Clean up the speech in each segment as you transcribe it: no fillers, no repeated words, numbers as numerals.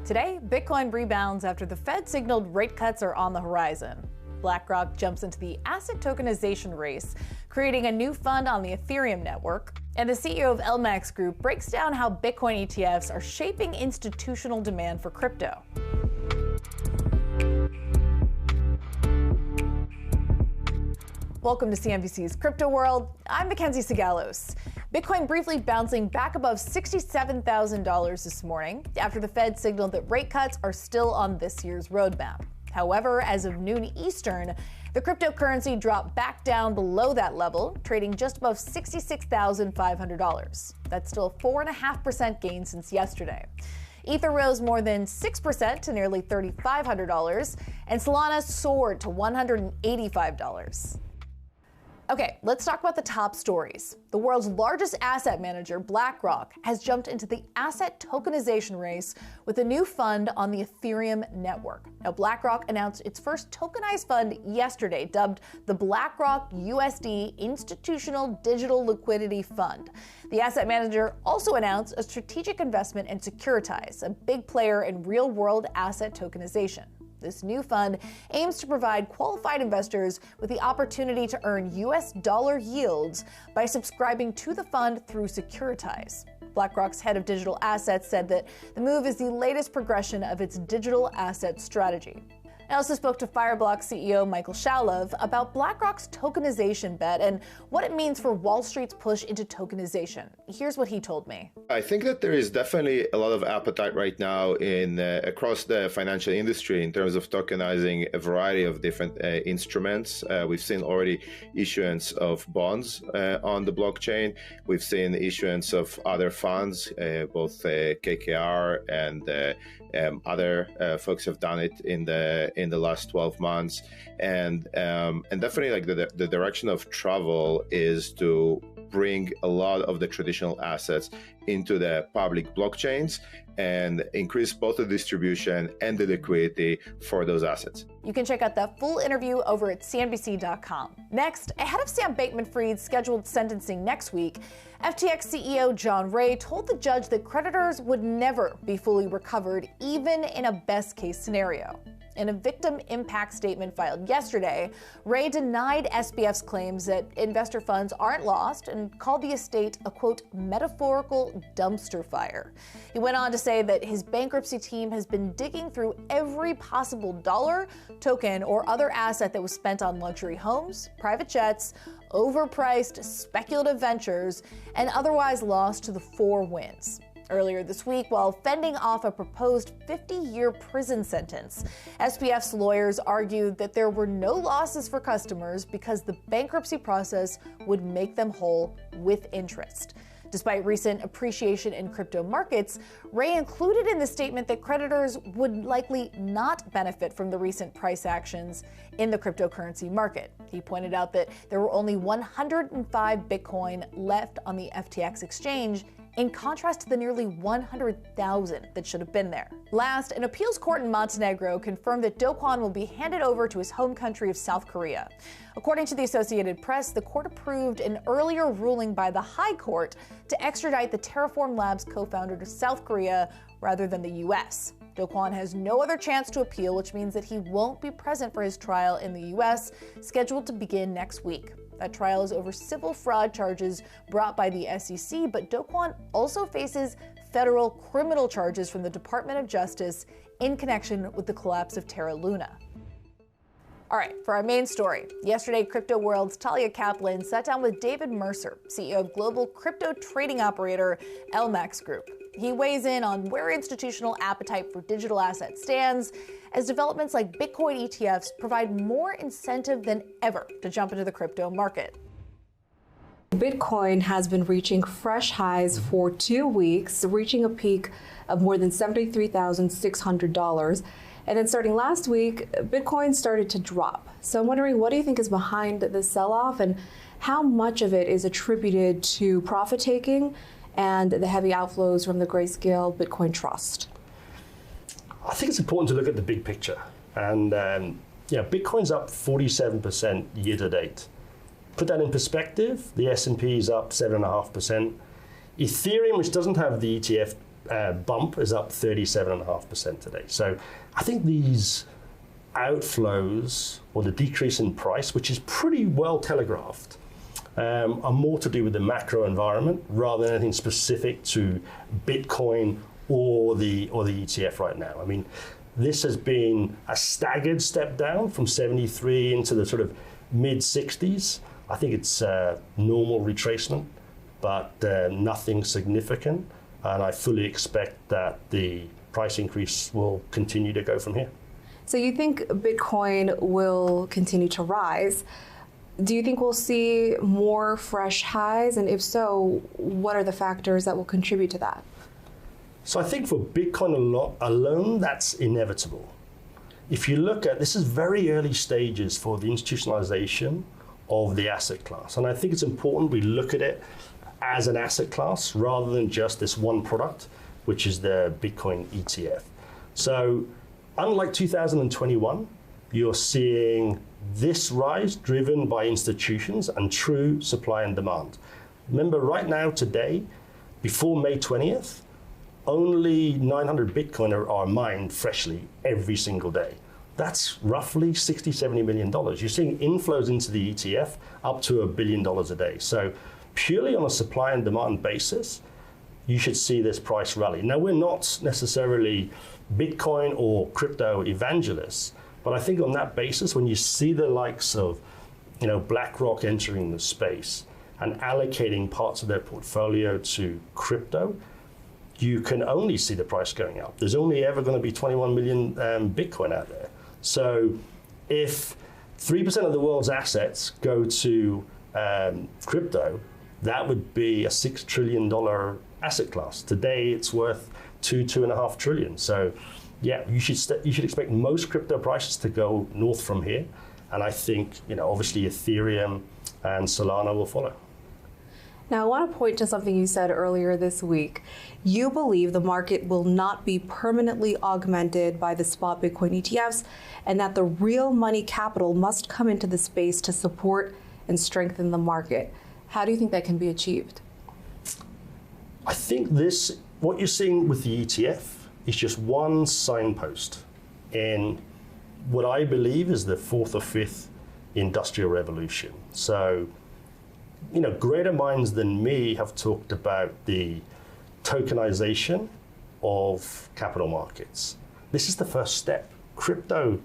Today, Bitcoin rebounds after the Fed signaled rate cuts are on the horizon. BlackRock jumps into the asset tokenization race, creating a new fund on the Ethereum network. And the CEO of LMAX Group breaks down how Bitcoin ETFs are shaping institutional demand for crypto. Welcome to CNBC's Crypto World. I'm Mackenzie Sigalos. Bitcoin briefly bouncing back above $67,000 this morning after the Fed signaled that rate cuts are still on this year's roadmap. However, as of noon Eastern, the cryptocurrency dropped back down below that level, trading just above $66,500. That's still a 4.5% gain since yesterday. Ether rose more than 6% to nearly $3,500, and Solana soared to $185. Okay, let's talk about the top stories. The world's largest asset manager, BlackRock, has jumped into the asset tokenization race with a new fund on the Ethereum network. Now, BlackRock announced its first tokenized fund yesterday, dubbed the BlackRock USD Institutional Digital Liquidity Fund. The asset manager also announced a strategic investment in Securitize, a big player in real-world asset tokenization. This new fund aims to provide qualified investors with the opportunity to earn US dollar yields by subscribing to the fund through Securitize. BlackRock's head of digital assets said that the move is the latest progression of its digital asset strategy. I also spoke to Fireblock CEO Michael Shalov about BlackRock's tokenization bet and what it means for Wall Street's push into tokenization. Here's what he told me. I think that there is definitely a lot of appetite right now in across the financial industry in terms of tokenizing a variety of different instruments. We've seen already issuance of bonds on the blockchain. We've seen issuance of other funds, both KKR and other folks have done it in the last 12 months, and definitely like the direction of travel is to bring a lot of the traditional assets into the public blockchains and increase both the distribution and the liquidity for those assets. You can check out that full interview over at CNBC.com. Next, ahead of Sam Bankman-Fried's scheduled sentencing next week, FTX CEO John Ray told the judge that creditors would never be fully recovered, even in a best-case scenario. In a victim impact statement filed yesterday, Ray denied SBF's claims that investor funds aren't lost and called the estate a, quote, metaphorical dumpster fire. He went on to say that his bankruptcy team has been digging through every possible dollar, token, or other asset that was spent on luxury homes, private jets, overpriced speculative ventures, and otherwise lost to the four winds. Earlier this week, while fending off a proposed 50-year prison sentence, SBF's lawyers argued that there were no losses for customers because the bankruptcy process would make them whole with interest. Despite recent appreciation in crypto markets, Ray included in the statement that creditors would likely not benefit from the recent price actions in the cryptocurrency market. He pointed out that there were only 105 Bitcoin left on the FTX exchange, in contrast to the nearly 100,000 that should have been there. Last, an appeals court in Montenegro confirmed that Do Kwon will be handed over to his home country of South Korea. According to the Associated Press, the court approved an earlier ruling by the High Court to extradite the Terraform Labs co-founder to South Korea rather than the U.S. Do Kwon has no other chance to appeal, which means that he won't be present for his trial in the U.S., scheduled to begin next week. That trial is over civil fraud charges brought by the SEC, but Do Kwon also faces federal criminal charges from the Department of Justice in connection with the collapse of Terra Luna. All right, for our main story. Yesterday, Crypto World's Talia Kaplan sat down with David Mercer, CEO of global crypto trading operator LMAX Group. He weighs in on where institutional appetite for digital assets stands as developments like Bitcoin ETFs provide more incentive than ever to jump into the crypto market. Bitcoin has been reaching fresh highs for 2 weeks, reaching a peak of more than $73,600. And then starting last week, Bitcoin started to drop. So I'm wondering, what do you think is behind this sell-off, and how much of it is attributed to profit taking and the heavy outflows from the Grayscale Bitcoin Trust? I think it's important to look at the big picture. And Bitcoin's up 47% year to date. Put that in perspective, the S&P is up 7.5%. Ethereum, which doesn't have the ETF bump is up 37.5% today. So I think these outflows or the decrease in price, which is pretty well telegraphed, are more to do with the macro environment rather than anything specific to Bitcoin or the ETF right now. I mean, this has been a staggered step down from 73 into the sort of mid 60s. I think it's a normal retracement, but nothing significant. And I fully expect that the price increase will continue to go from here. So you think Bitcoin will continue to rise? Do you think we'll see more fresh highs? And if so, what are the factors that will contribute to that? So I think for Bitcoin alone, that's inevitable. If you look at, this is very early stages for the institutionalization of the asset class. And I think it's important we look at it as an asset class rather than just this one product, which is the Bitcoin ETF. So unlike 2021, you're seeing this rise driven by institutions and true supply and demand. Remember, right now, today, before May 20th, only 900 Bitcoin are mined freshly every single day. That's roughly $60, $70 million. You're seeing inflows into the ETF up to $1 billion a day. So purely on a supply and demand basis, you should see this price rally. Now, we're not necessarily Bitcoin or crypto evangelists, but I think on that basis, when you see the likes of, BlackRock entering the space and allocating parts of their portfolio to crypto, you can only see the price going up. There's only ever going to be 21 million Bitcoin out there. So if 3% of the world's assets go to crypto, that would be a $6 trillion asset class. Today, it's worth $2.5 trillion. So yeah, you should expect most crypto prices to go north from here. And I think, obviously Ethereum and Solana will follow. Now, I want to point to something you said earlier this week. You believe the market will not be permanently augmented by the spot Bitcoin ETFs, and that the real money capital must come into the space to support and strengthen the market. How do you think that can be achieved? I think what you're seeing with the ETF is just one signpost in what I believe is the fourth or fifth industrial revolution. So, greater minds than me have talked about the tokenization of capital markets. This is the first step. Crypto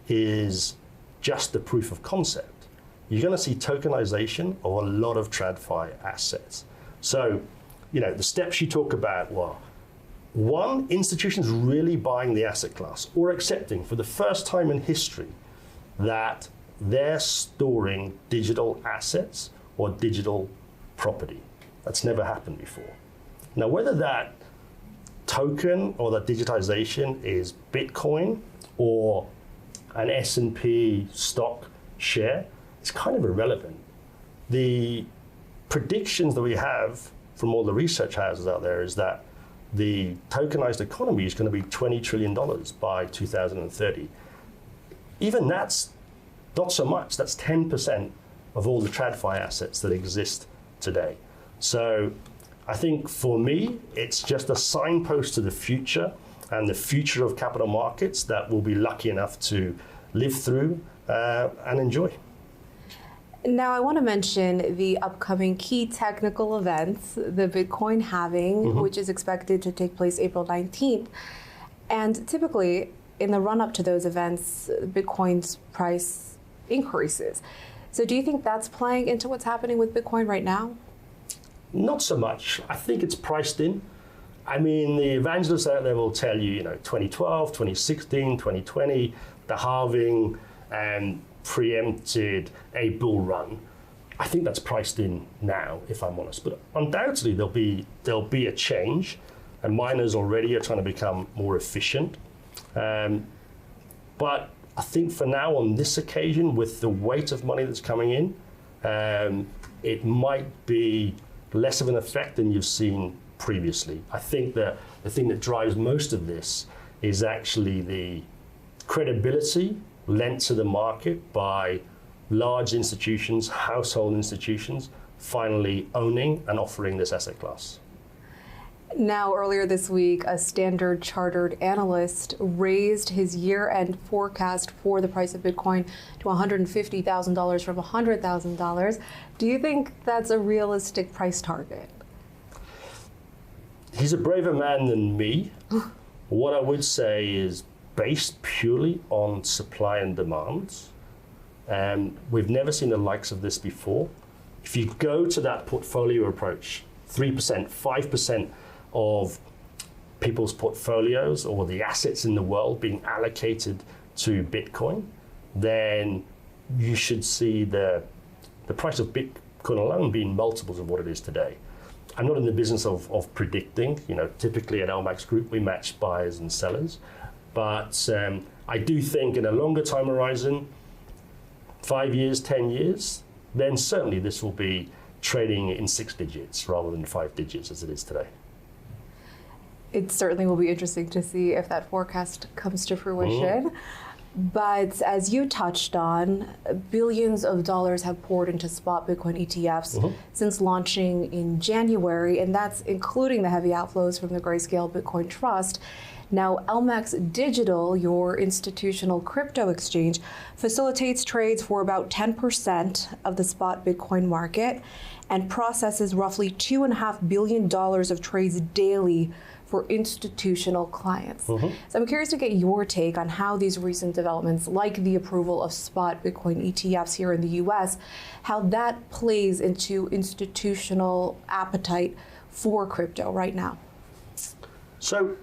is just the proof of concept. You're going to see tokenization of a lot of TradFi assets. So, the steps you talk about were, one, institutions really buying the asset class or accepting for the first time in history that they're storing digital assets or digital property. That's never happened before. Now, whether that token or that digitization is Bitcoin or an S&P stock share, it's kind of irrelevant. The predictions that we have from all the research houses out there is that the tokenized economy is going to be $20 trillion by 2030. Even that's not so much. That's 10% of all the TradFi assets that exist today. So I think for me, it's just a signpost to the future and the future of capital markets that we'll be lucky enough to live through and enjoy. Now, I want to mention the upcoming key technical events, the Bitcoin halving, which is expected to take place April 19th. And typically, in the run-up to those events, Bitcoin's price increases. So do you think that's playing into what's happening with Bitcoin right now? Not so much. I think it's priced in. I mean, the evangelists out there will tell you, 2012, 2016, 2020, the halving preempted a bull run. I think that's priced in now, if I'm honest. But undoubtedly, there'll be a change, and miners already are trying to become more efficient. But I think for now, on this occasion, with the weight of money that's coming in, it might be less of an effect than you've seen previously. I think that the thing that drives most of this is actually the credibility lent to the market by large institutions, household institutions, finally owning and offering this asset class. Now, earlier this week, a Standard Chartered analyst raised his year-end forecast for the price of Bitcoin to $150,000 from $100,000. Do you think that's a realistic price target? He's a braver man than me. What I would say is, based purely on supply and demand, we've never seen the likes of this before. If you go to that portfolio approach, 3%, 5% of people's portfolios or the assets in the world being allocated to Bitcoin, then you should see the price of Bitcoin alone being multiples of what it is today. I'm not in the business of predicting. Typically at LMAX Group, we match buyers and sellers. But I do think in a longer time horizon, 5 years, 10 years, then certainly this will be trading in 6 digits rather than 5 digits as it is today. It certainly will be interesting to see if that forecast comes to fruition. But as you touched on, billions of dollars have poured into spot Bitcoin ETFs since launching in January, and that's including the heavy outflows from the Grayscale Bitcoin Trust. Now, LMAX Digital, your institutional crypto exchange, facilitates trades for about 10% of the spot Bitcoin market and processes roughly $2.5 billion of trades daily for institutional clients. So I'm curious to get your take on how these recent developments, like the approval of spot Bitcoin ETFs here in the US, how that plays into institutional appetite for crypto right now. So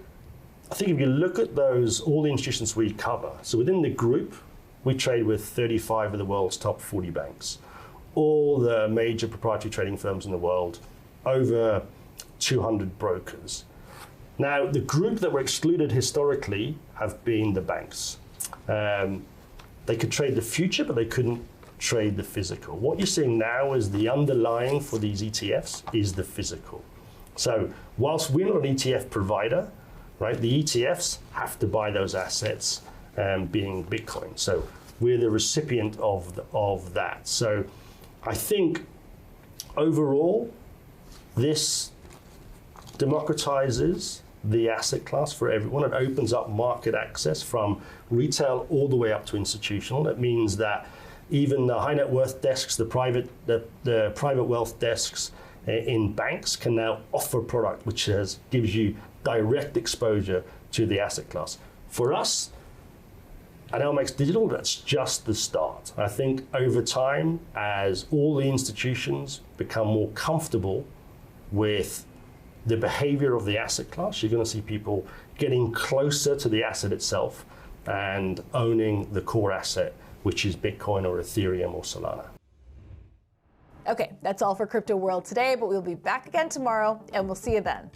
I think if you look at all the institutions we cover, so within the group, we trade with 35 of the world's top 40 banks, all the major proprietary trading firms in the world, over 200 brokers. Now, the group that were excluded historically have been the banks. They could trade the future, but they couldn't trade the physical. What you're seeing now is the underlying for these ETFs is the physical. So whilst we're not an ETF provider, right, the ETFs have to buy those assets, being Bitcoin. So we're the recipient of that. So I think overall, this democratizes the asset class for everyone. It opens up market access from retail all the way up to institutional. It means that even the high net worth desks, the private wealth desks in banks can now offer product which gives you direct exposure to the asset class. For us, at LMAX Digital, that's just the start. I think over time, as all the institutions become more comfortable with the behavior of the asset class, you're going to see people getting closer to the asset itself and owning the core asset, which is Bitcoin or Ethereum or Solana. Okay, that's all for Crypto World today, but we'll be back again tomorrow, and we'll see you then.